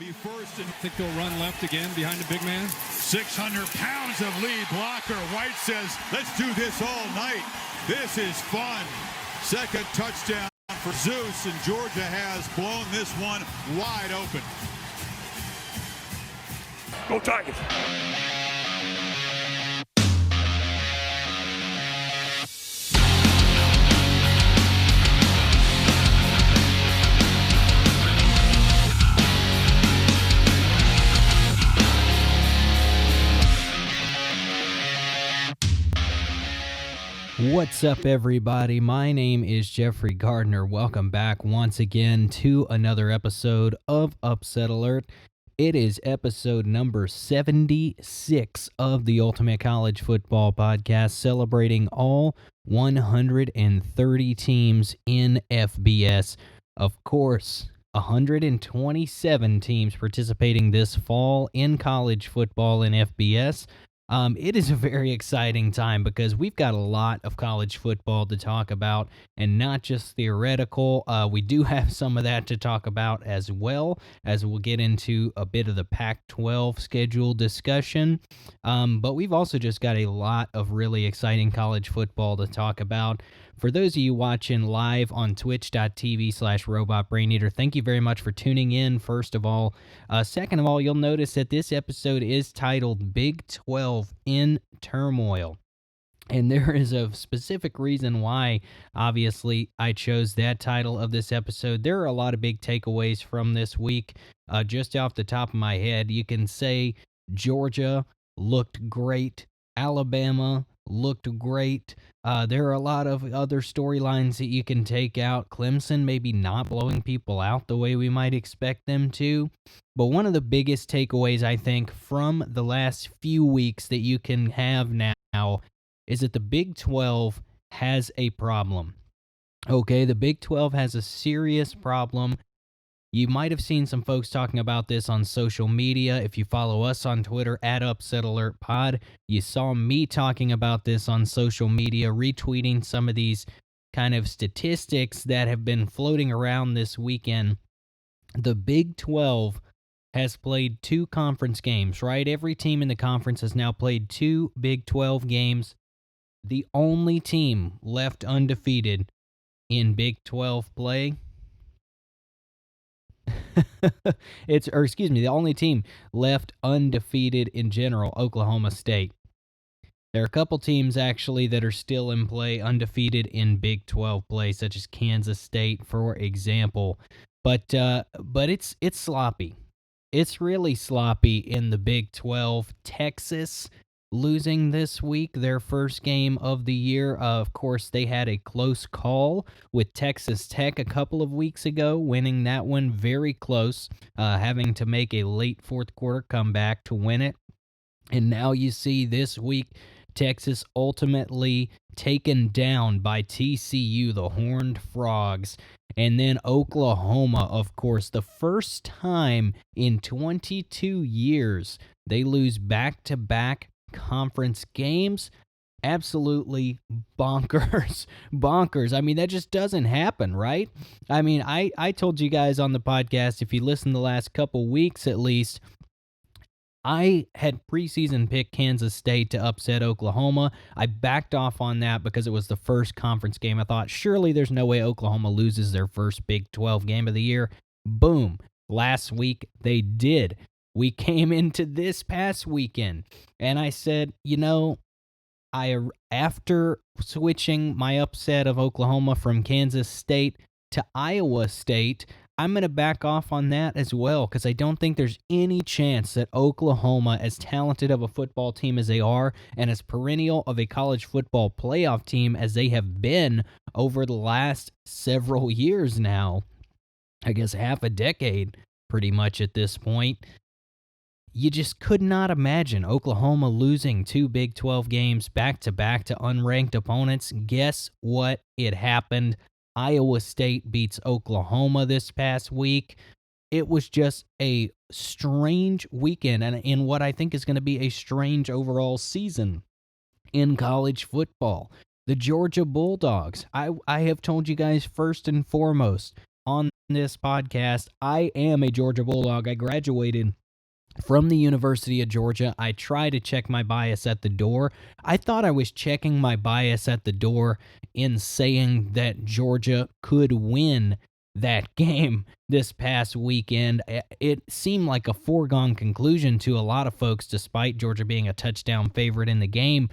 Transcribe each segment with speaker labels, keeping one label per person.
Speaker 1: be first and
Speaker 2: think they'll run left again behind the big man.
Speaker 1: 600 pounds of lead blocker. White says, let's do this all night. This is fun. Second touchdown for Zeus, and Georgia has blown this one wide open.
Speaker 3: Go Tigers.
Speaker 4: What's up, everybody? My name is Jeffrey Gardner. Welcome back once again to another episode of Upset Alert. It is episode number 76 of the Ultimate College Football Podcast, celebrating all 130 teams in FBS. Of course, 127 teams participating this fall in college football in FBS. It is a very exciting time because we've got a lot of college football to talk about, and not just theoretical. We do have some of that to talk about as well, as we'll get into a bit of the Pac12 schedule discussion. But we've also just got a lot of really exciting college football to talk about. For those of you watching live on twitch.tv/robotbraineater, thank you very much for tuning in, first of all. Second of all, you'll notice that this episode is titled Big 12 in Turmoil. And there is a specific reason why, obviously, I chose that title of this episode. There are a lot of big takeaways from this week. Just off the top of my head, you can say Georgia looked great. Alabama looked great. There are a lot of other storylines that you can take out. Clemson maybe not blowing people out the way we might expect them to. But one of the biggest takeaways, I think, from the last few weeks that you can have now is that the Big 12 has a problem. Okay, the Big 12 has a serious problem. You might have seen some folks talking about this on social media. If you follow us on Twitter at UpsetAlertPod, you saw me talking about this on social media, retweeting some of these kind of statistics that have been floating around this weekend. The Big 12 has played 2 conference games, right? Every team in the conference has now played 2 Big 12 games. The only team left undefeated in Big 12 play the only team left undefeated in general, Oklahoma State. There are a couple teams, actually, that are still in play, undefeated in Big 12 play, such as Kansas State, for example. But it's sloppy. It's really sloppy in the Big 12. Texas losing this week, their first game of the year. Of course, they had a close call with Texas Tech a couple of weeks ago, winning that one very close, having to make a late fourth quarter comeback to win it. And now you see this week, Texas ultimately taken down by TCU, the Horned Frogs. And then Oklahoma, of course, the first time in 22 years they lose back-to-back conference games. Absolutely bonkers. I mean, that just doesn't happen, right? I mean, I told you guys on the podcast, if you listen the last couple weeks at least, I had preseason picked Kansas State to upset Oklahoma. I backed off on that because it was the first conference game. I thought, surely there's no way Oklahoma loses their first Big 12 game of the year. Boom. Last week, they did. We came into this past weekend, and I said, after switching my upset of Oklahoma from Kansas State to Iowa State, I'm going to back off on that as well, because I don't think there's any chance that Oklahoma, as talented of a football team as they are, and as perennial of a college football playoff team as they have been over the last several years now, I guess half a decade pretty much at this point, you just could not imagine Oklahoma losing 2 Big 12 games back-to-back to unranked opponents. Guess what? It happened. Iowa State beats Oklahoma this past week. It was just a strange weekend, and in what I think is going to be a strange overall season in college football. The Georgia Bulldogs. I have told you guys first and foremost, on this podcast, I am a Georgia Bulldog. I graduated from the University of Georgia. I try to check my bias at the door. I thought I was checking my bias at the door in saying that Georgia could win that game this past weekend. It seemed like a foregone conclusion to a lot of folks, despite Georgia being a touchdown favorite in the game.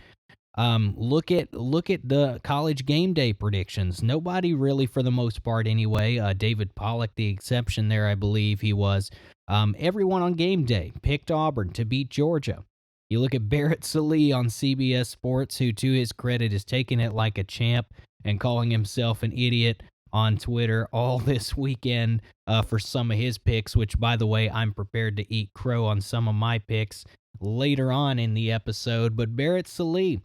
Speaker 4: Look at the college game day predictions. Nobody really, for the most part anyway, David Pollock the exception there, I believe he was. Everyone on game day picked Auburn to beat Georgia. You look at Barrett Sallee on CBS Sports, who to his credit is taking it like a champ and calling himself an idiot on Twitter all this weekend for some of his picks, which, by the way, I'm prepared to eat crow on some of my picks later on in the episode. But Barrett Sallee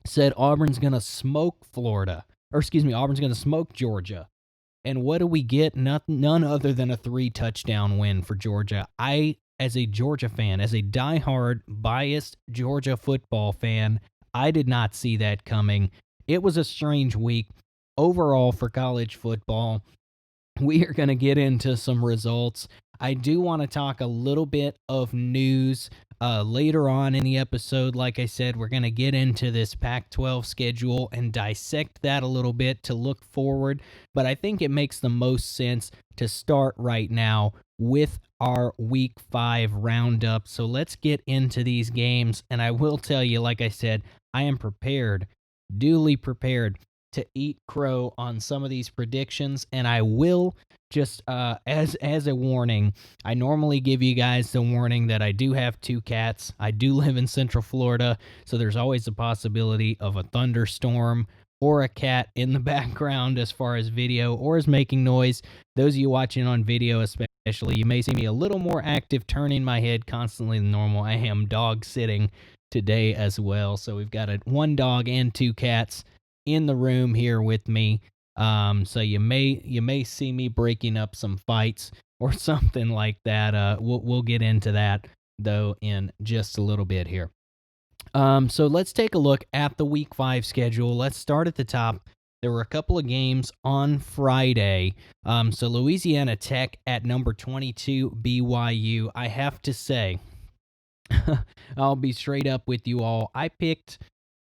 Speaker 4: said Auburn's going to smoke Auburn's going to smoke Georgia. And what do we get? None other than a 3-touchdown win for Georgia. I, as a Georgia fan, as a diehard, biased Georgia football fan, I did not see that coming. It was a strange week overall for college football. We are going to get into some results. I do want to talk a little bit of news later on in the episode. Like I said, we're going to get into this Pac12 schedule and dissect that a little bit to look forward. But I think it makes the most sense to start right now with our Week 5 roundup. So let's get into these games. And I will tell you, like I said, I am prepared, duly prepared to eat crow on some of these predictions, and I will just as a warning. I normally give you guys the warning that I do have 2 cats. I do live in Central Florida, so there's always the possibility of a thunderstorm or a cat in the background as far as video or as making noise. Those of you watching on video especially, you may see me a little more active turning my head constantly than normal. I am dog sitting today as well, so we've got 1 dog and 2 cats in the room here with me. So you may see me breaking up some fights or something like that. We'll get into that though in just a little bit here. So let's take a look at the Week 5 schedule. Let's start at the top. There were a couple of games on Friday. So Louisiana Tech at number 22 BYU. I have to say, I'll be straight up with you all.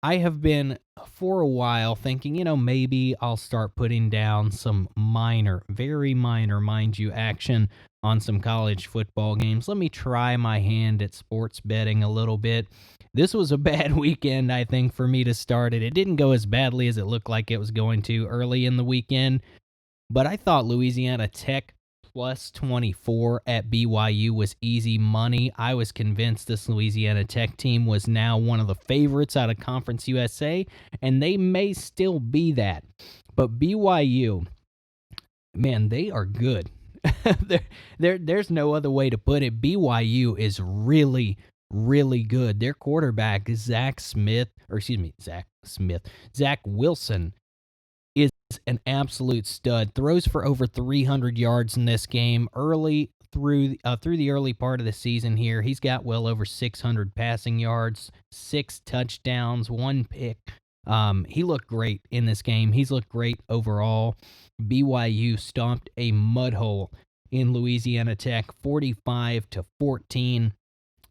Speaker 4: I have been for a while thinking, maybe I'll start putting down some minor, very minor, mind you, action on some college football games. Let me try my hand at sports betting a little bit. This was a bad weekend, I think, for me to start it. It didn't go as badly as it looked like it was going to early in the weekend, but I thought Louisiana Tech plus 24 at BYU was easy money. I was convinced this Louisiana Tech team was now one of the favorites out of Conference USA, and they may still be that. But BYU, man, they are good. There's no other way to put it. BYU is really, really good. Their quarterback, Zach Wilson, is an absolute stud. Throws for over 300 yards in this game. Early through the early part of the season here, he's got well over 600 passing yards, 6 touchdowns, 1 pick. He looked great in this game. He's looked great overall. BYU stomped a mud hole in Louisiana Tech, 45-14.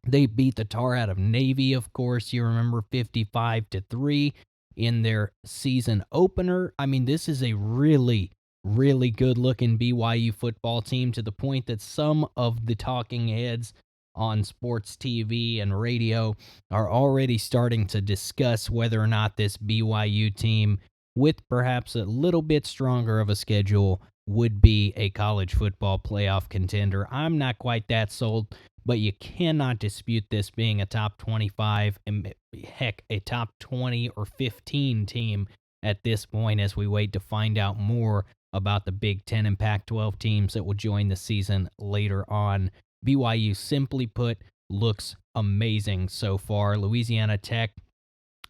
Speaker 4: They beat the tar out of Navy, of course. You remember 55-3. In their season opener. I mean, this is a really, really good-looking BYU football team, to the point that some of the talking heads on sports TV and radio are already starting to discuss whether or not this BYU team, with perhaps a little bit stronger of a schedule, would be a college football playoff contender. I'm not quite that sold, but you cannot dispute this being a top 25 and heck, a top 20 or 15 team at this point, as we wait to find out more about the Big Ten and Pac-12 teams that will join the season later on. BYU, simply put, looks amazing so far. Louisiana Tech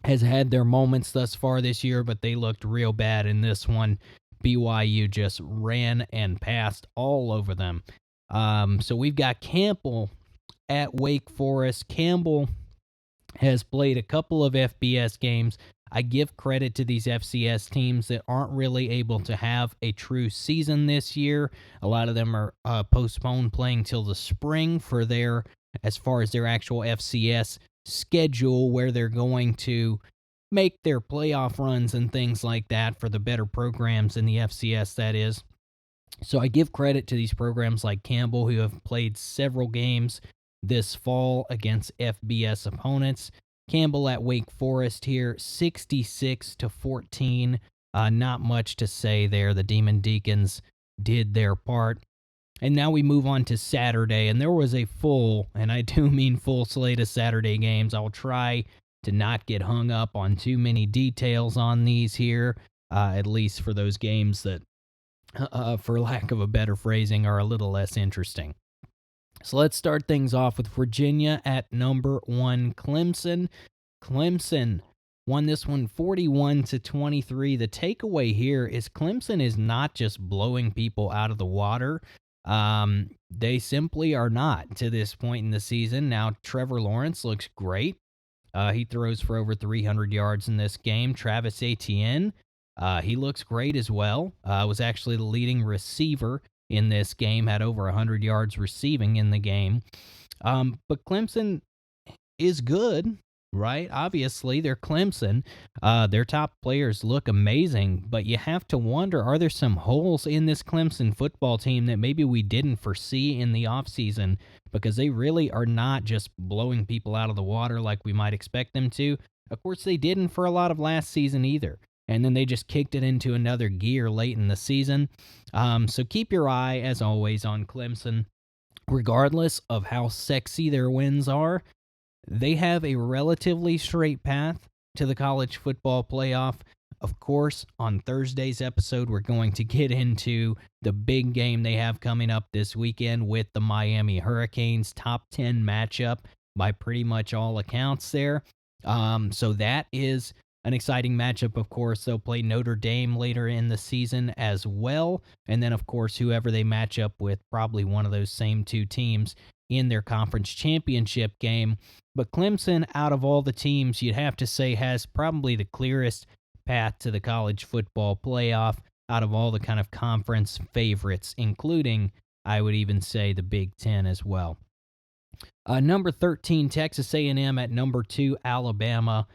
Speaker 4: has had their moments thus far this year, but they looked real bad in this one. BYU just ran and passed all over them. So we've got Campbell at Wake Forest. Campbell has played a couple of FBS games, I give credit to these FCS teams that aren't really able to have a true season this year. A lot of them are postponed playing till the spring for as far as their actual FCS schedule, where they're going to make their playoff runs and things like that for the better programs in the FCS, that is. So I give credit to these programs like Campbell, who have played several games this fall against FBS opponents. Campbell at Wake Forest here, 66-14. Not much to say there. The Demon Deacons did their part. And now we move on to Saturday, and there was a full, and I do mean full, slate of Saturday games. I'll try to not get hung up on too many details on these here, at least for those games that, for lack of a better phrasing, are a little less interesting. So let's start things off with Virginia at number 1, Clemson. Clemson won this one 41-23. The takeaway here is Clemson is not just blowing people out of the water. They simply are not to this point in the season. Now, Trevor Lawrence looks great. He throws for over 300 yards in this game. Travis Etienne, he looks great as well. Was actually the leading receiver in this game, had over 100 yards receiving in the game. But Clemson is good, right? Obviously, they're Clemson. Their top players look amazing, but you have to wonder, are there some holes in this Clemson football team that maybe we didn't foresee in the offseason? Because they really are not just blowing people out of the water like we might expect them to. Of course, they didn't for a lot of last season either. And then they just kicked it into another gear late in the season. So keep your eye, as always, on Clemson. Regardless of how sexy their wins are, they have a relatively straight path to the college football playoff. Of course, on Thursday's episode, we're going to get into the big game they have coming up this weekend with the Miami Hurricanes, top 10 matchup by pretty much all accounts there. So that is an exciting matchup, of course. They'll play Notre Dame later in the season as well. And then, of course, whoever they match up with, probably one of those same two teams in their conference championship game. But Clemson, out of all the teams, you'd have to say has probably the clearest path to the college football playoff out of all the kind of conference favorites, including, I would even say, the Big Ten as well. Number 13, Texas A&M at number 2, Alabama.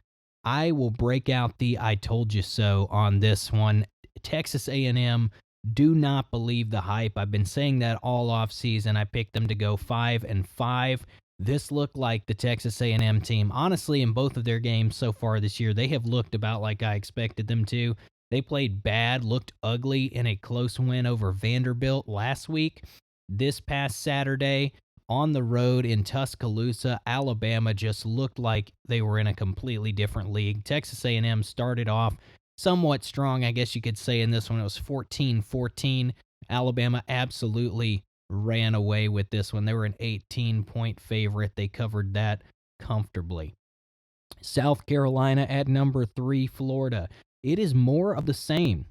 Speaker 4: I will break out the I told you so on this one. Texas A&M, do not believe the hype. I've been saying that all off season. I picked them to go 5-5. This looked like the Texas A&M team. Honestly, in both of their games so far this year, they have looked about like I expected them to. They played bad, looked ugly in a close win over Vanderbilt last week. This past Saturday, on the road in Tuscaloosa, Alabama just looked like they were in a completely different league. Texas A&M started off somewhat strong, I guess you could say, in this one. It was 14-14. Alabama absolutely ran away with this one. They were an 18-point favorite. They covered that comfortably. South Carolina at number 3, Florida. It is more of the same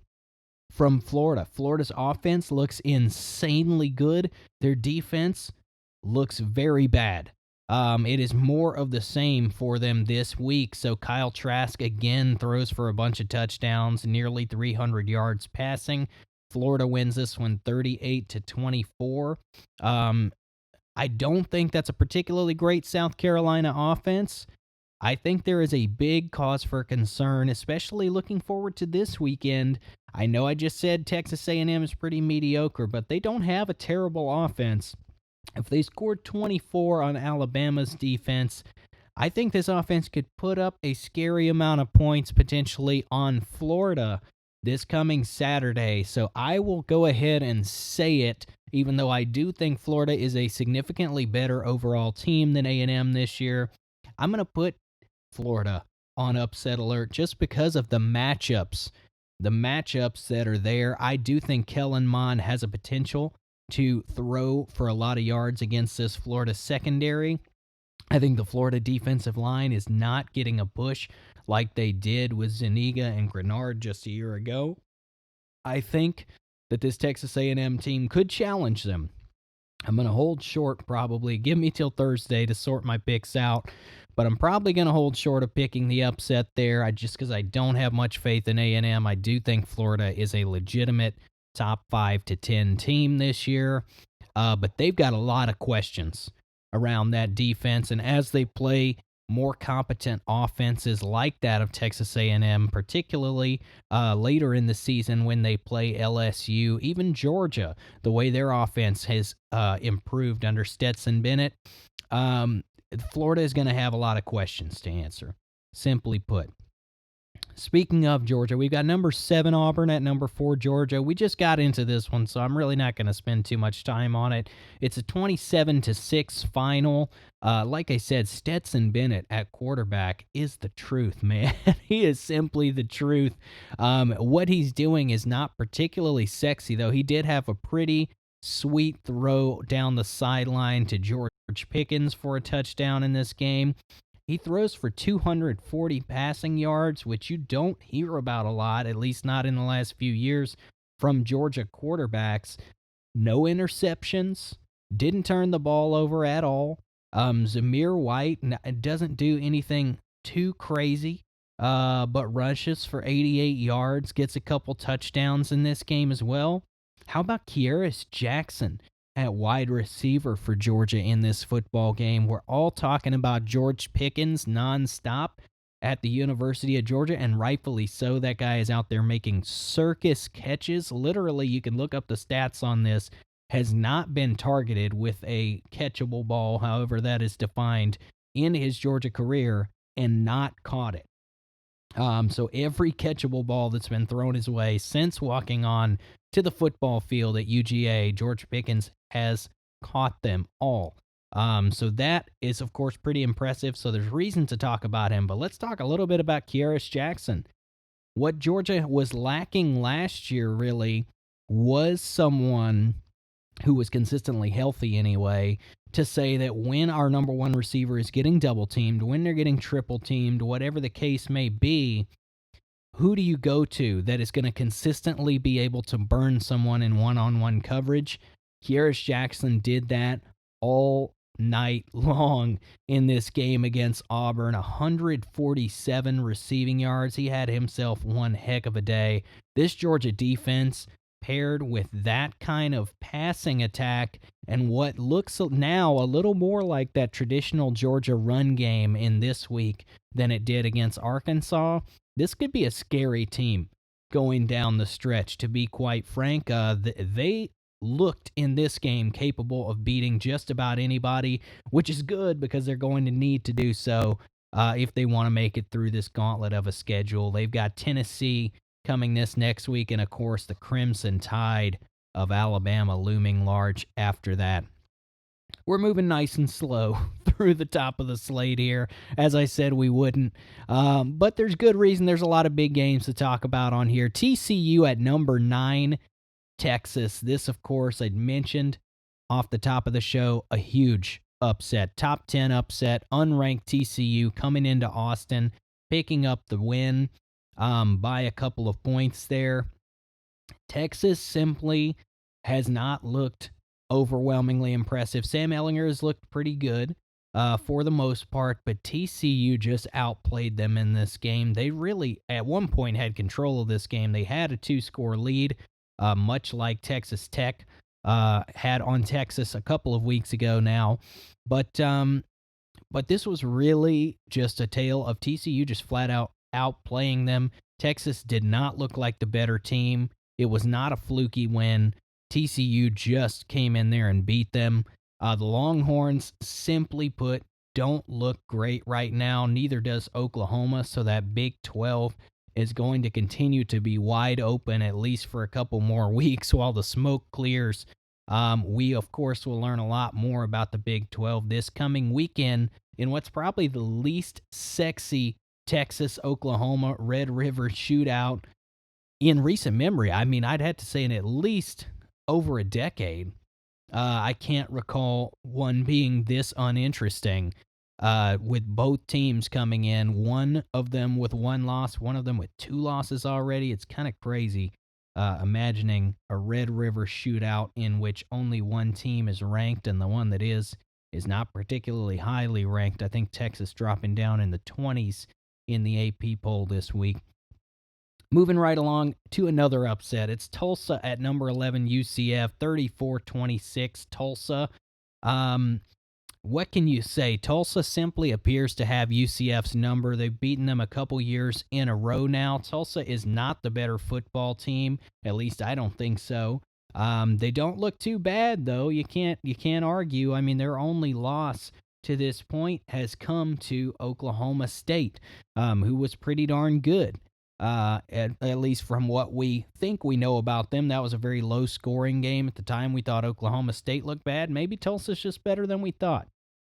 Speaker 4: from Florida. Florida's offense looks insanely good. Their defense looks very bad. It is more of the same for them this week. So Kyle Trask again throws for a bunch of touchdowns, nearly 300 yards passing. Florida wins this one 38-24. I don't think that's a particularly great South Carolina offense. I think there is a big cause for concern, especially looking forward to this weekend. I know I just said Texas A&M is pretty mediocre, but they don't have a terrible offense. If they scored 24 on Alabama's defense, I think this offense could put up a scary amount of points potentially on Florida this coming Saturday. So I will go ahead and say it, even though I do think Florida is a significantly better overall team than A&M this year. I'm going to put Florida on upset alert just because of the matchups. The matchups that are there. I do think Kellen Mond has a potential to throw for a lot of yards against this Florida secondary. I think the Florida defensive line is not getting a push like they did with Zuniga and Grenard just a year ago. I think that this Texas A&M team could challenge them. I'm going to hold short probably. Give me till Thursday to sort my picks out. But I'm probably going to hold short of picking the upset there just because I don't have much faith in A&M. I do think Florida is a legitimate top 5 to 10 team this year. But they've got a lot of questions around that defense. And as they play more competent offenses like that of Texas A&M, particularly later in the season when they play LSU, even Georgia, the way their offense has improved under Stetson Bennett, Florida is going to have a lot of questions to answer, simply put. Speaking of Georgia, we've got number 7 Auburn at number 4 Georgia. We just got into this one, so I'm really not going to spend too much time on it. It's a 27-6 final. Like I said, Stetson Bennett at quarterback is the truth, man. He is simply the truth. What he's doing is not particularly sexy, though. He did have a pretty sweet throw down the sideline to George Pickens for a touchdown in this game. He throws for 240 passing yards, which you don't hear about a lot, at least not in the last few years, from Georgia quarterbacks. No interceptions, didn't turn the ball over at all. Zamir White doesn't do anything too crazy, but rushes for 88 yards, gets a couple touchdowns in this game as well. How about Kearis Jackson at wide receiver for Georgia in this football game? We're all talking about George Pickens nonstop at the University of Georgia, and rightfully so. That guy is out there making circus catches. Literally, you can look up the stats on this. Has not been targeted with a catchable ball, however that is defined, in his Georgia career, and not caught it. So every catchable ball that's been thrown his way since walking on to the football field at UGA, George Pickens has caught them all. So that is, of course, pretty impressive. So there's reason to talk about him. But let's talk a little bit about Kearis Jackson. What Georgia was lacking last year, really, was someone who was consistently healthy anyway, to say that when our number 1 receiver is getting double-teamed, when they're getting triple-teamed, whatever the case may be, who do you go to that is going to consistently be able to burn someone in one-on-one coverage? Kearis Jackson did that all night long in this game against Auburn. 147 receiving yards. He had himself one heck of a day. This Georgia defense, paired with that kind of passing attack and what looks now a little more like that traditional Georgia run game in this week than it did against Arkansas, this could be a scary team going down the stretch, to be quite frank. They looked in this game capable of beating just about anybody, which is good because they're going to need to do so if they want to make it through this gauntlet of a schedule. They've got Tennessee coming this next week, and of course the Crimson Tide of Alabama looming large after that. We're moving nice and slow through the top of the slate here. As I said, we wouldn't. But there's good reason. There's a lot of big games to talk about on here. TCU at number 9, Texas. This, of course, I'd mentioned off the top of the show, a huge upset. Top 10 upset. Unranked TCU coming into Austin, picking up the win by a couple of points there. Texas simply has not looked overwhelmingly impressive. Sam Ehlinger has looked pretty good for the most part, but TCU just outplayed them in this game. They really, at one point, had control of this game. They had a 2-score lead, much like Texas Tech had on Texas a couple of weeks ago now. But this was really just a tale of TCU just flat out outplaying them. Texas did not look like the better team. It was not a fluky win. TCU just came in there and beat them. The Longhorns, simply put, don't look great right now. Neither does Oklahoma, so that Big 12 is going to continue to be wide open at least for a couple more weeks while the smoke clears. We, of course, will learn a lot more about the Big 12 this coming weekend in what's probably the least sexy Texas-Oklahoma Red River shootout in recent memory. I mean, I'd have to say in at least over a decade. I can't recall one being this uninteresting, with both teams coming in, one of them with 1 loss, one of them with 2 losses already. It's kind of crazy imagining a Red River shootout in which only one team is ranked, and the one that is not particularly highly ranked. I think Texas dropping down in the 20s in the AP poll this week. Moving right along to another upset. It's Tulsa at number 11 UCF, 34-26 Tulsa. What can you say? Tulsa simply appears to have UCF's number. They've beaten them a couple years in a row now. Tulsa is not the better football team. At least I don't think so. They don't look too bad though. You can't argue. I mean, their only loss to this point has come to Oklahoma State, who was pretty darn good. At least from what we think we know about them. That was a very low-scoring game. At the time, we thought Oklahoma State looked bad. Maybe Tulsa's just better than we thought.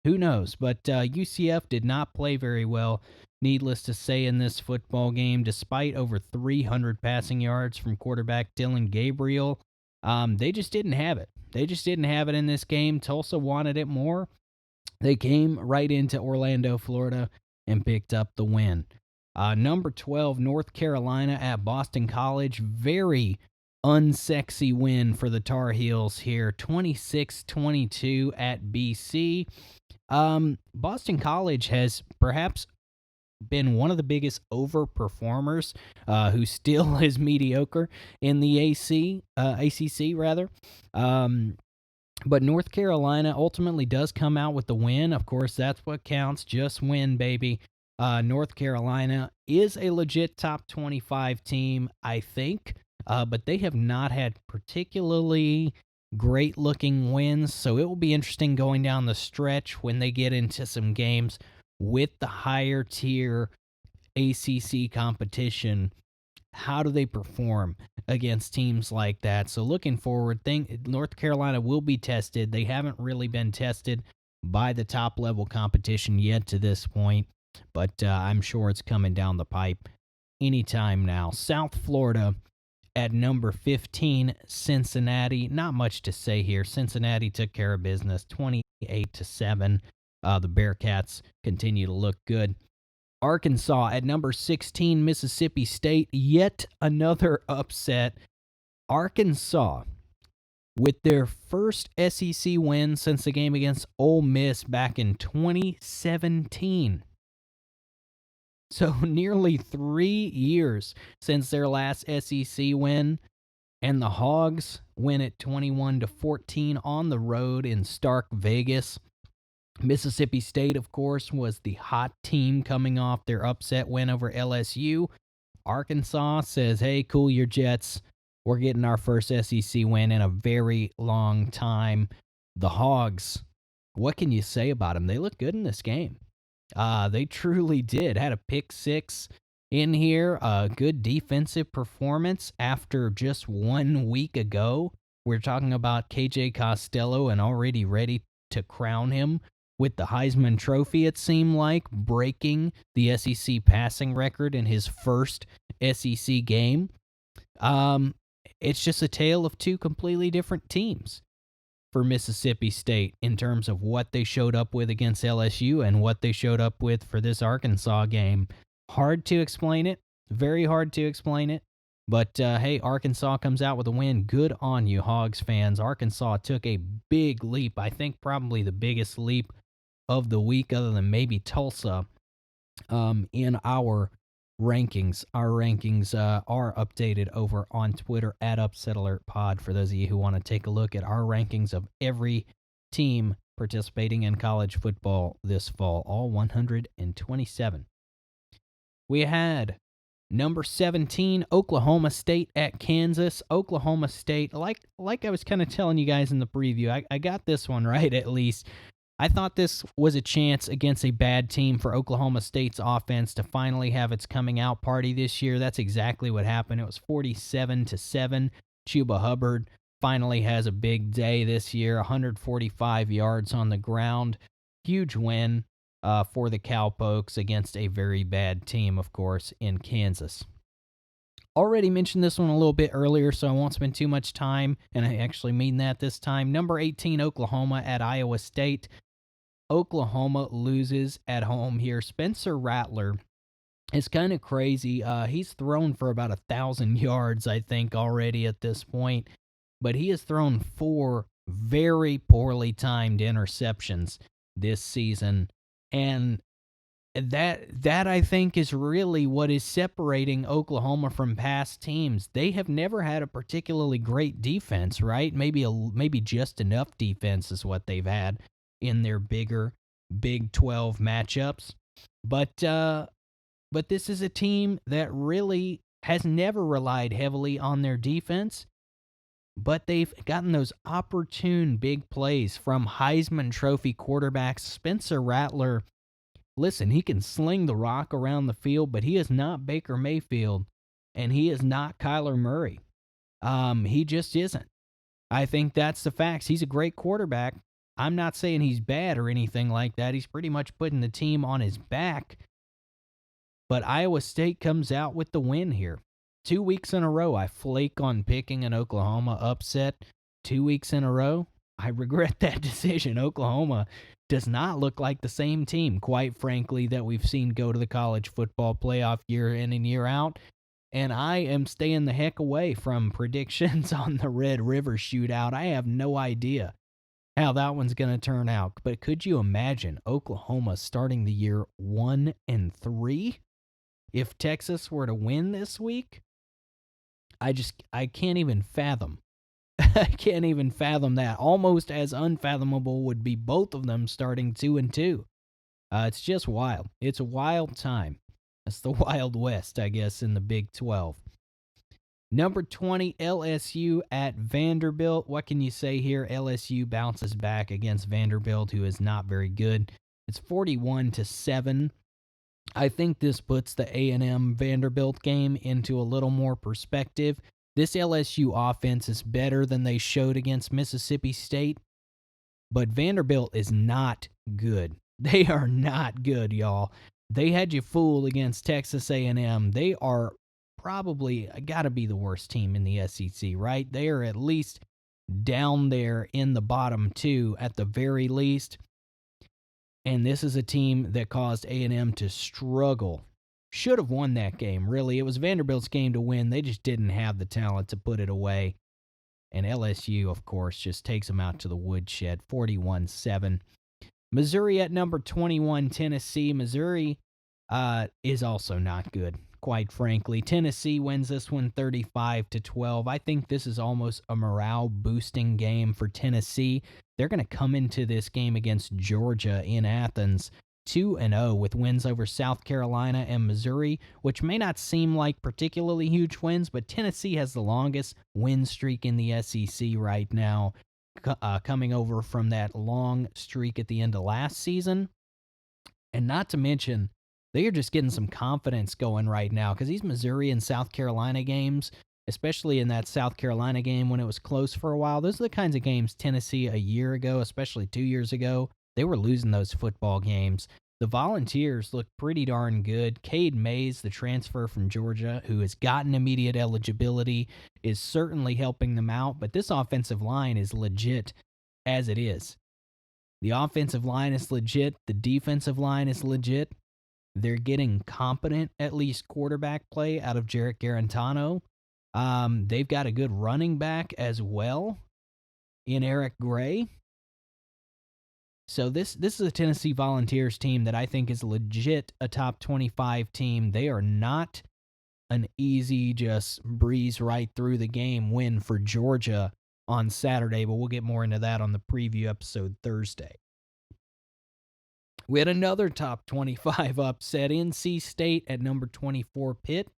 Speaker 4: Who knows? But UCF did not play very well, needless to say, in this football game. Despite over 300 passing yards from quarterback Dylan Gabriel, they just didn't have it. They just didn't have it in this game. Tulsa wanted it more. They came right into Orlando, Florida, and picked up the win. Number 12, North Carolina at Boston College. Very unsexy win for the Tar Heels here. 26-22 at BC. Boston College has perhaps been one of the biggest overperformers, who still is mediocre in the ACC rather. But North Carolina ultimately does come out with the win. Of course, that's what counts. Just win, baby. North Carolina is a legit top 25 team, I think, but they have not had particularly great-looking wins, so it will be interesting going down the stretch when they get into some games with the higher-tier ACC competition. How do they perform against teams like that? So looking forward, North Carolina will be tested. They haven't really been tested by the top-level competition yet to this point. But I'm sure it's coming down the pipe anytime now. South Florida at number 15, Cincinnati. Not much to say here. Cincinnati took care of business, 28-7. The Bearcats continue to look good. Arkansas at number 16, Mississippi State. Yet another upset. Arkansas, with their first SEC win since the game against Ole Miss back in 2017. So nearly 3 years since their last SEC win, and the Hogs win at 21-14 on the road in Stark Vegas. Mississippi State, of course, was the hot team coming off their upset win over LSU. Arkansas says, hey, cool your jets. We're getting our first SEC win in a very long time. The Hogs, what can you say about them? They look good in this game. They truly did. Had a pick six in here. A good defensive performance after just 1 week ago. We're talking about KJ Costello and already ready to crown him with the Heisman Trophy, it seemed like, breaking the SEC passing record in his first SEC game. It's just a tale of two completely different teams for Mississippi State in terms of what they showed up with against LSU and what they showed up with for this Arkansas game. Hard to explain it. Very hard to explain it. But, hey, Arkansas comes out with a win. Good on you, Hogs fans. Arkansas took a big leap. I think probably the biggest leap of the week other than maybe Tulsa in our rankings. Our rankings are updated over on Twitter at UpsetAlertPod for those of you who want to take a look at our rankings of every team participating in college football this fall, all 127. We had number 17, Oklahoma State at Kansas. Oklahoma State, like I was kind of telling you guys in the preview, I got this one right at least. I thought this was a chance against a bad team for Oklahoma State's offense to finally have its coming out party this year. That's exactly what happened. It was 47-7. Chuba Hubbard finally has a big day this year, 145 yards on the ground. Huge win for the Cowpokes against a very bad team, of course, in Kansas. Already mentioned this one a little bit earlier, so I won't spend too much time, and I actually mean that this time. Number 18, Oklahoma at Iowa State. Oklahoma loses at home here. Spencer Rattler It's kind of crazy. He's thrown for about 1,000 yards, I think, already at this point. But he has thrown 4 very poorly timed interceptions this season. And that I think is really what is separating Oklahoma from past teams. They have never had a particularly great defense, right? Maybe just enough defense is what they've had in their bigger Big 12 matchups. But this is a team that really has never relied heavily on their defense, but they've gotten those opportune big plays from Heisman Trophy quarterbacks Spencer Rattler. Listen, he can sling the rock around the field, but he is not Baker Mayfield, and he is not Kyler Murray. He just isn't. I think that's the facts. He's a great quarterback. I'm not saying he's bad or anything like that. He's pretty much putting the team on his back. But Iowa State comes out with the win here. 2 weeks in a row, I flake on picking an Oklahoma upset. 2 weeks in a row, I regret that decision. Oklahoma does not look like the same team, quite frankly, that we've seen go to the college football playoff year in and year out. And I am staying the heck away from predictions on the Red River shootout. I have no idea how that one's going to turn out. But could you imagine Oklahoma starting the year 1-3? If Texas were to win this week, I can't even fathom. I can't even fathom that. Almost as unfathomable would be both of them starting 2-2. It's just wild. It's a wild time. It's the Wild West, I guess, in the Big 12. Number 20, LSU at Vanderbilt. What can you say here? LSU bounces back against Vanderbilt, who is not very good. It's 41-7. I think this puts the A&M Vanderbilt game into a little more perspective. This LSU offense is better than they showed against Mississippi State, but Vanderbilt is not good. They are not good, y'all. They had you fooled against Texas A&M. They are probably got to be the worst team in the SEC, right? They are at least down there in the bottom 2 at the very least. And this is a team that caused A&M to struggle. Should have won that game, really. It was Vanderbilt's game to win. They just didn't have the talent to put it away. And LSU, of course, just takes them out to the woodshed, 41-7. Missouri at number 21, Tennessee. Missouri is also not good, quite frankly. Tennessee wins this one 35-12. I think this is almost a morale-boosting game for Tennessee. They're going to come into this game against Georgia in Athens 2-0 with wins over South Carolina and Missouri, which may not seem like particularly huge wins, but Tennessee has the longest win streak in the SEC right now, coming over from that long streak at the end of last season. And not to mention, they are just getting some confidence going right now because these Missouri and South Carolina games, especially in that South Carolina game when it was close for a while, those are the kinds of games Tennessee a year ago, especially 2 years ago, they were losing those football games. The Volunteers look pretty darn good. Cade Mays, the transfer from Georgia, who has gotten immediate eligibility, is certainly helping them out, but this offensive line is legit as it is. The offensive line is legit. The defensive line is legit. They're getting competent, at least, quarterback play out of Jarrett Garantano. They've got a good running back as well in Eric Gray. So this is a Tennessee Volunteers team that I think is legit a top 25 team. They are not an easy, just breeze right through the game win for Georgia on Saturday, but we'll get more into that on the preview episode Thursday. We had another top 25 upset. NC State at number 24 Pitt.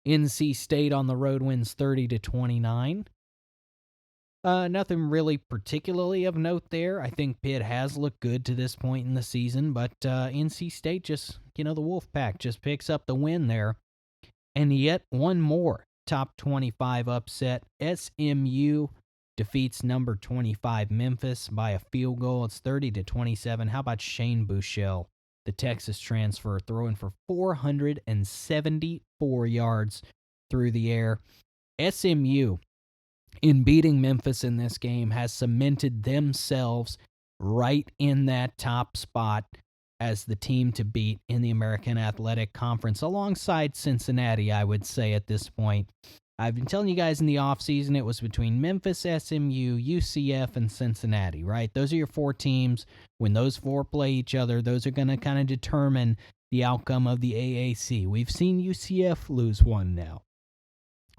Speaker 4: NC State on the road wins 30-29. Nothing really particularly of note there. I think Pitt has looked good to this point in the season, but NC State just, the Wolfpack just picks up the win there. And yet one more top 25 upset. SMU defeats number 25 Memphis by a field goal. It's 30-27. How about Shane Buechele, the Texas transfer, throwing for 474 yards through the air? SMU, in beating Memphis in this game, has cemented themselves right in that top spot. as the team to beat in the American Athletic Conference, alongside Cincinnati, I would say at this point. I've been telling you guys in the offseason it was between Memphis, SMU, UCF, and Cincinnati, right? Those are your 4 teams. When those 4 play each other, those are going to kind of determine the outcome of the AAC. We've seen UCF lose one now.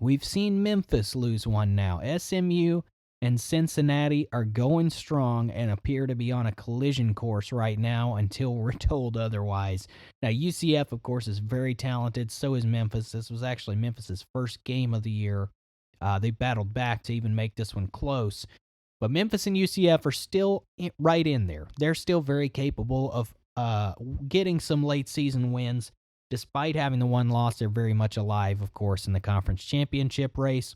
Speaker 4: We've seen Memphis lose one now. SMU and Cincinnati are going strong and appear to be on a collision course right now until we're told otherwise. Now, UCF, of course, is very talented. So is Memphis. This was actually Memphis's first game of the year. They battled back to even make this one close. But Memphis and UCF are still right in there. They're still very capable of getting some late season wins. Despite having the one loss, they're very much alive, of course, in the conference championship race.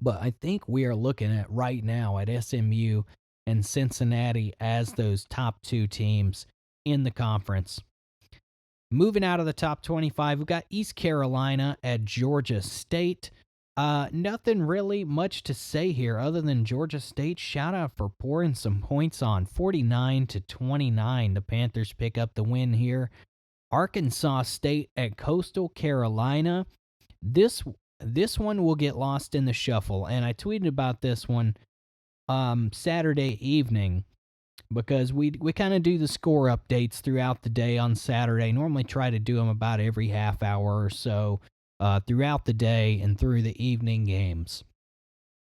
Speaker 4: But I think we are looking at right now at SMU and Cincinnati as those top 2 teams in the conference. Moving out of the top 25, we've got East Carolina at Georgia State. Nothing really much to say here other than Georgia State, shout out for pouring some points on. 49-29, the Panthers pick up the win here. Arkansas State at Coastal Carolina. This one will get lost in the shuffle, and I tweeted about this one Saturday evening because we kind of do the score updates throughout the day on Saturday. Normally try to do them about every half hour or so throughout the day and through the evening games.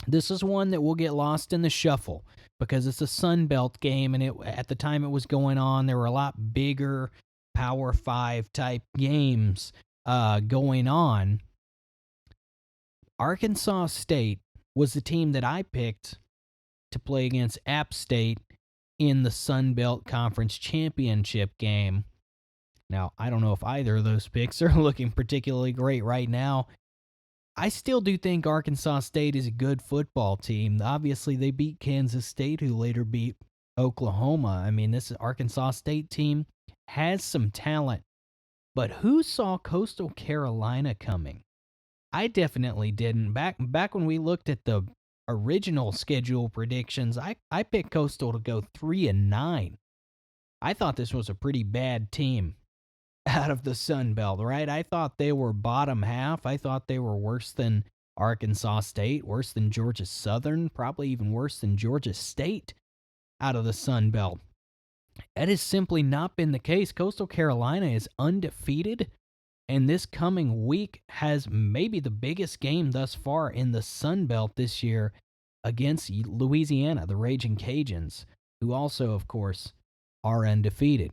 Speaker 4: This is one that will get lost in the shuffle because it's a Sun Belt game, and at the time it was going on, there were a lot bigger Power 5 type games going on. Arkansas State was the team that I picked to play against App State in the Sun Belt Conference Championship game. Now, I don't know if either of those picks are looking particularly great right now. I still do think Arkansas State is a good football team. Obviously, they beat Kansas State, who later beat Oklahoma. I mean, this Arkansas State team has some talent. But who saw Coastal Carolina coming? I definitely didn't. Back when we looked at the original schedule predictions, I picked Coastal to go 3-9. I thought this was a pretty bad team out of the Sun Belt, right? I thought they were bottom half. I thought they were worse than Arkansas State, worse than Georgia Southern, probably even worse than Georgia State out of the Sun Belt. That has simply not been the case. Coastal Carolina is undefeated, and this coming week has maybe the biggest game thus far in the Sun Belt this year against Louisiana, the Raging Cajuns, who also, of course, are undefeated.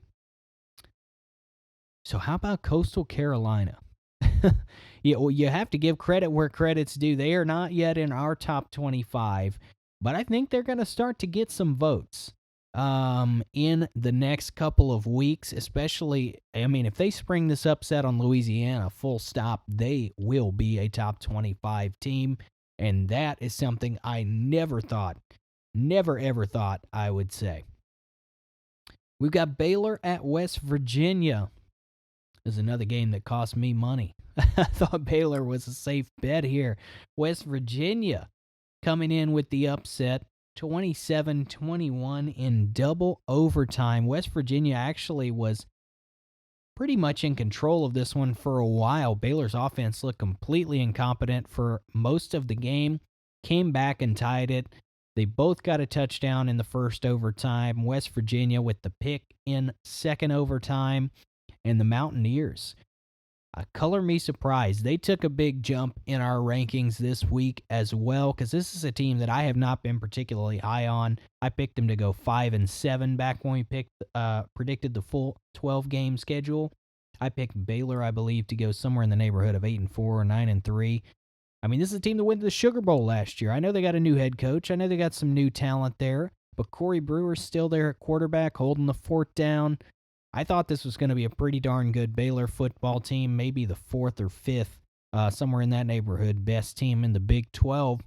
Speaker 4: So how about Coastal Carolina? You have to give credit where credit's due. They are not yet in our top 25, but I think they're going to start to get some votes in the next couple of weeks, especially, I mean, if they spring this upset on Louisiana, full stop, they will be a top 25 team, and that is something I never ever thought I would say. We've got Baylor at West Virginia. This is another game that cost me money. I thought Baylor was a safe bet here. West Virginia coming in with the upset, 27-21 in double overtime. West Virginia actually was pretty much in control of this one for a while. Baylor's offense looked completely incompetent for most of the game, came back and tied it. They both got a touchdown in the first overtime. West Virginia with the pick in second overtime. And the Mountaineers, color me surprised. They took a big jump in our rankings this week as well, because this is a team that I have not been particularly high on. I picked them to go 5-7 back when we predicted the full 12-game schedule. I picked Baylor, I believe, to go somewhere in the neighborhood of 8-4 or 9-3. I mean, this is a team that went to the Sugar Bowl last year. I know they got a new head coach. I know they got some new talent there, but Corey Brewer's still there at quarterback, holding the fort down. I thought this was going to be a pretty darn good Baylor football team, maybe the fourth or fifth, somewhere in that neighborhood, best team in the Big 12.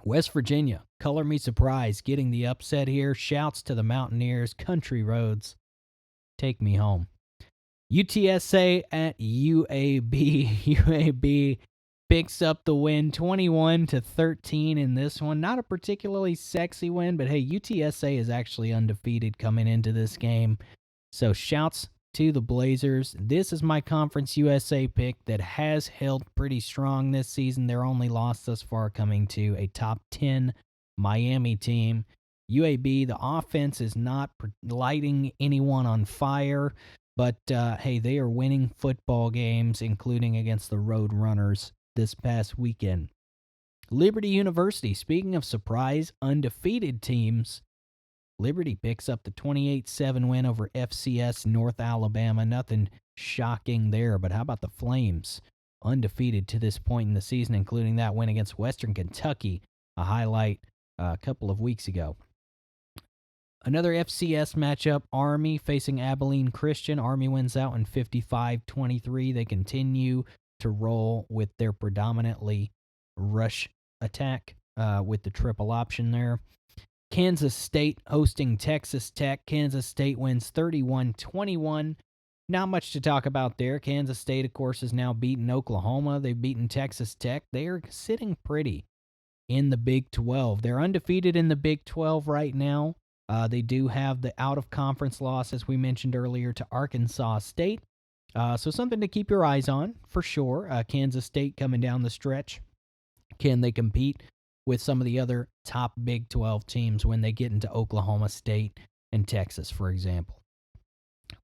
Speaker 4: West Virginia, color me surprised, getting the upset here. Shouts to the Mountaineers, country roads, take me home. UTSA at UAB. UAB picks up the win, 21-13 in this one. Not a particularly sexy win, but hey, UTSA is actually undefeated coming into this game. So shouts to the Blazers. This is my Conference USA pick that has held pretty strong this season. Their only loss thus far coming to a top 10 Miami team. UAB, the offense is not lighting anyone on fire, but hey, they are winning football games, including against the Road Runners this past weekend. Liberty University, speaking of surprise undefeated teams, Liberty picks up the 28-7 win over FCS North Alabama. Nothing shocking there, but how about the Flames? Undefeated to this point in the season, including that win against Western Kentucky, a highlight a couple of weeks ago. Another FCS matchup, Army facing Abilene Christian. Army wins out in 55-23. They continue to roll with their predominantly rush attack with the triple option there. Kansas State hosting Texas Tech. Kansas State wins 31-21. Not much to talk about there. Kansas State, of course, has now beaten Oklahoma. They've beaten Texas Tech. They are sitting pretty in the Big 12. They're undefeated in the Big 12 right now. They do have the out-of-conference loss, as we mentioned earlier, to Arkansas State. So something to keep your eyes on, for sure. Kansas State coming down the stretch. Can they compete with some of the other top Big 12 teams when they get into Oklahoma State and Texas, for example?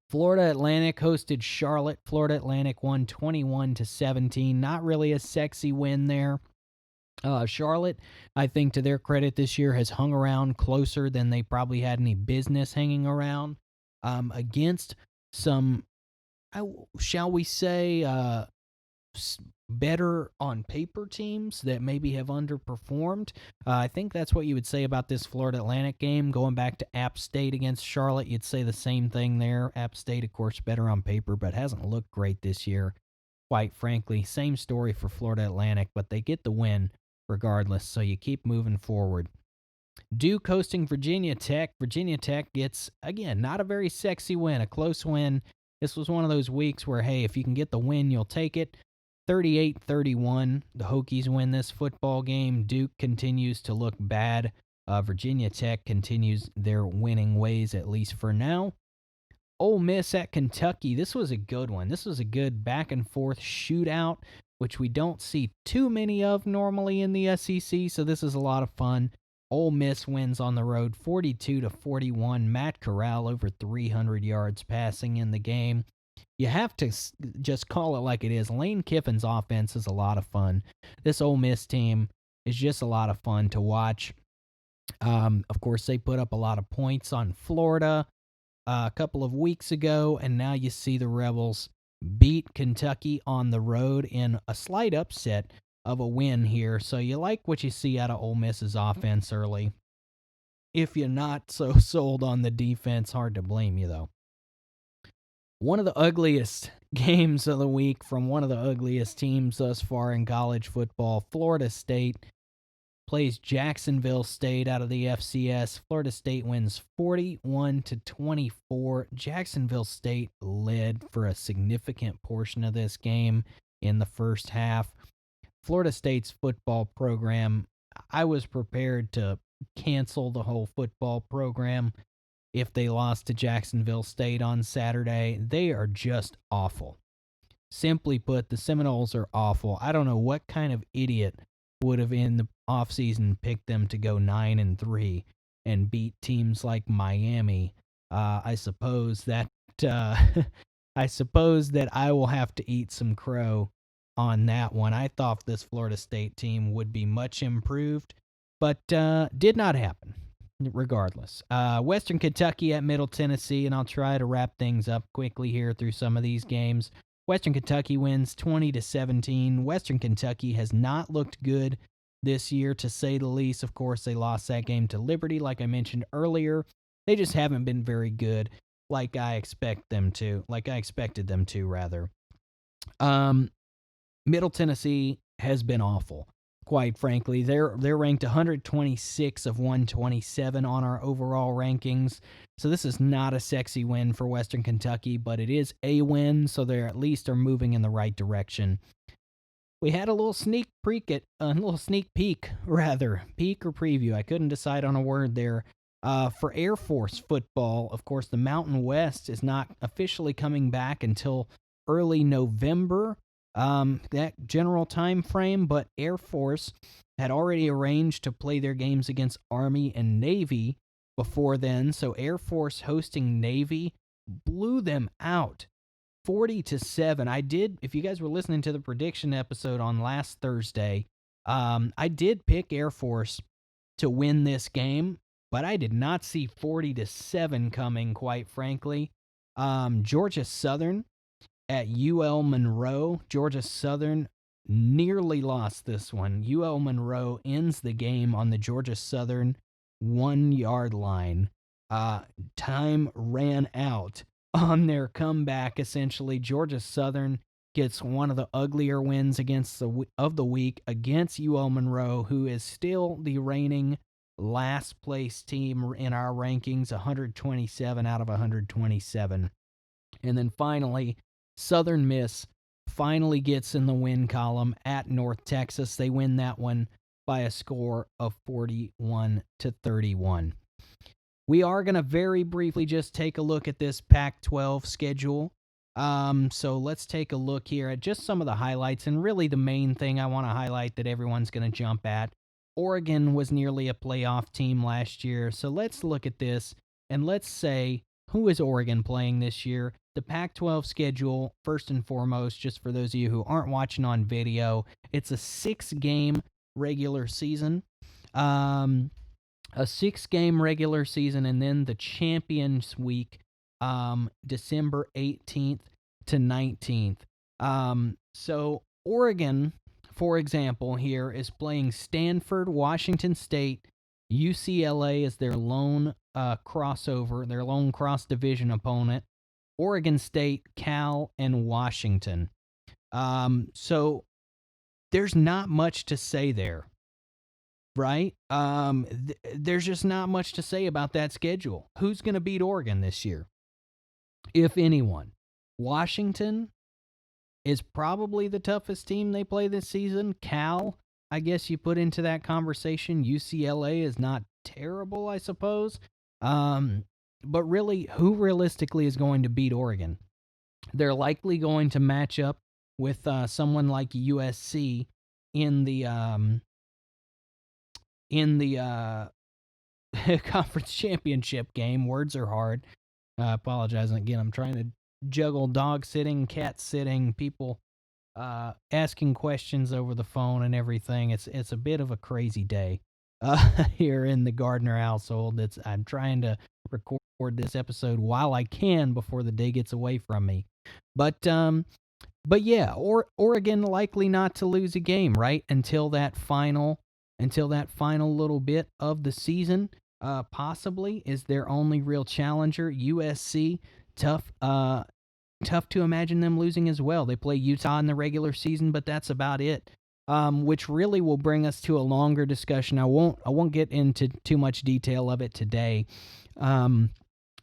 Speaker 4: Florida Atlantic hosted Charlotte. Florida Atlantic won 21-17. Not really a sexy win there. Charlotte, I think to their credit this year, has hung around closer than they probably had any business hanging around against some, shall we say, better on paper teams that maybe have underperformed. I think that's what you would say about this Florida Atlantic game. Going back to App State against Charlotte, you'd say the same thing there. App State, of course, better on paper, but hasn't looked great this year. Quite frankly, same story for Florida Atlantic, but they get the win regardless, so you keep moving forward. Duke hosting Virginia Tech. Virginia Tech gets, again, not a very sexy win, a close win. This was one of those weeks where, hey, if you can get the win, you'll take it. 38-31, the Hokies win this football game. Duke continues to look bad. Virginia Tech continues their winning ways, at least for now. Ole Miss at Kentucky. This was a good one. This was a good back-and-forth shootout, which we don't see too many of normally in the SEC, so this is a lot of fun. Ole Miss wins on the road 42-41. Matt Corral over 300 yards passing in the game. You have to just call it like it is. Lane Kiffin's offense is a lot of fun. This Ole Miss team is just a lot of fun to watch. Of course, they put up a lot of points on Florida a couple of weeks ago, and now you see the Rebels beat Kentucky on the road in a slight upset of a win here. So you like what you see out of Ole Miss's offense early. If you're not so sold on the defense, hard to blame you, though. One of the ugliest games of the week from one of the ugliest teams thus far in college football, Florida State plays Jacksonville State out of the FCS. Florida State wins 41-24. Jacksonville State led for a significant portion of this game in the first half. Florida State's football program, I was prepared to cancel the whole football program if they lost to Jacksonville State on Saturday. They are just awful. Simply put, the Seminoles are awful. I don't know what kind of idiot would have in the offseason picked them to go 9-3 and beat teams like Miami. I suppose that I will have to eat some crow on that one. I thought this Florida State team would be much improved, but did not happen. Regardless, Western Kentucky at Middle Tennessee, and I'll try to wrap things up quickly here through some of these games. Western Kentucky wins 20-17. Western Kentucky has not looked good this year, to say the least. Of course, they lost that game to Liberty, like I mentioned earlier. They just haven't been very good, like I expected them to, rather. Middle Tennessee has been awful. Quite frankly, they're ranked 126 of 127 on our overall rankings. So this is not a sexy win for Western Kentucky, but it is a win, so they at least are moving in the right direction. We had a little sneak peek, peek or preview. I couldn't decide on a word there For Air Force football, of course, the Mountain West is not officially coming back until early November, that general time frame, but Air Force had already arranged to play their games against Army and Navy before then, so Air Force hosting Navy blew them out 40-7. If you guys were listening to the prediction episode on last Thursday, I did pick Air Force to win this game, but I did not see 40-7 coming, quite frankly. Georgia Southern at UL Monroe. Georgia Southern nearly lost this one. UL Monroe ends the game on the Georgia Southern 1-yard line. Time ran out on their comeback, essentially. Georgia Southern gets one of the uglier wins of the week against UL Monroe, who is still the reigning last place team in our rankings, 127 out of 127. And then finally, Southern Miss finally gets in the win column at North Texas. They win that one by a score of 41-31. We are going to very briefly just take a look at this Pac12 schedule. So let's take a look here at just some of the highlights, and really the main thing I want to highlight that everyone's going to jump at. Oregon was nearly a playoff team last year, so let's look at this, and let's say, who is Oregon playing this year? The Pac-12 schedule, first and foremost, just for those of you who aren't watching on video, it's a 6-game regular season. A 6-game regular season, and then the Champions Week, December 18th to 19th. So Oregon, for example, here is playing Stanford, Washington State, UCLA is their lone crossover, their lone cross-division opponent, Oregon State, Cal, and Washington. So there's not much to say there, right? There's just not much to say about that schedule. Who's going to beat Oregon this year, if anyone? Washington is probably the toughest team they play this season. Cal, I guess you put into that conversation. UCLA is not terrible, I suppose. But really, who realistically is going to beat Oregon? They're likely going to match up with someone like USC in the conference championship game. Words are hard. I apologize again. I'm trying to juggle dog sitting, cat sitting, people asking questions over the phone and everything. It's a bit of a crazy day here in the Gardner household. I'm trying to record this episode while I can before the day gets away from me. But yeah, Oregon likely not to lose a game, right? Until that final little bit of the season, possibly is their only real challenger. USC, tough to imagine them losing as well. They play Utah in the regular season, but that's about it. Which really will bring us to a longer discussion. I won't get into too much detail of it today.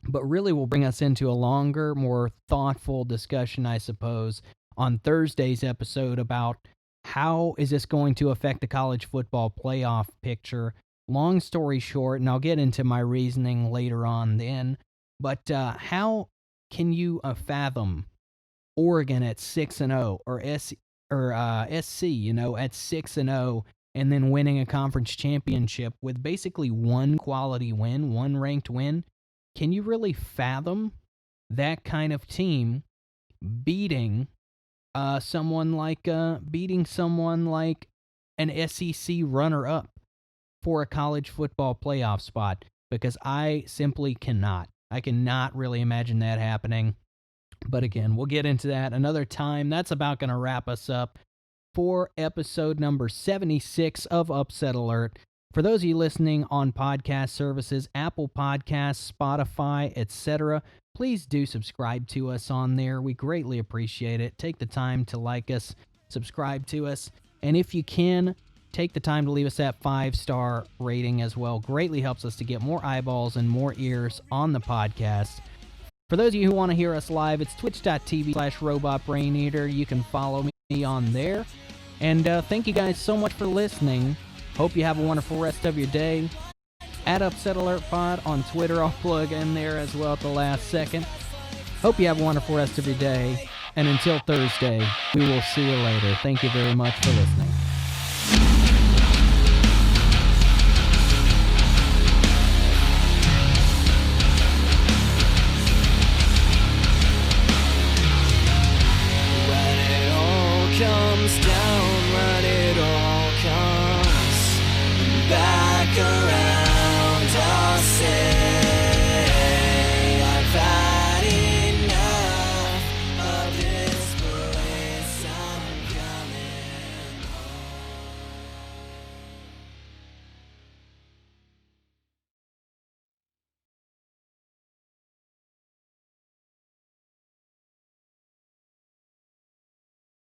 Speaker 4: But really will bring us into a longer, more thoughtful discussion, I suppose, on Thursday's episode about how is this going to affect the college football playoff picture. Long story short, and I'll get into my reasoning later on then, but how can you fathom Oregon at 6-0 or SC, at 6-0, and then winning a conference championship with basically one quality win, one ranked win? Can you really fathom that kind of team beating someone like an SEC runner-up for a college football playoff spot? Because I simply cannot. I cannot really imagine that happening. But again, we'll get into that another time. That's about going to wrap us up for episode number 76 of Upset Alert. For those of you listening on podcast services, Apple Podcasts, Spotify, etc., please do subscribe to us on there. We greatly appreciate it. Take the time to like us, subscribe to us, and if you can, take the time to leave us that 5-star rating as well. Greatly helps us to get more eyeballs and more ears on the podcast. For those of you who want to hear us live, it's twitch.tv/robotbraineater. You can follow me on there. And thank you guys so much for listening. Hope you have a wonderful rest of your day. At Upset Alert Pod on Twitter. I'll plug in there as well at the last second. Hope you have a wonderful rest of your day. And until Thursday, we will see you later. Thank you very much for listening.
Speaker 3: When it all comes down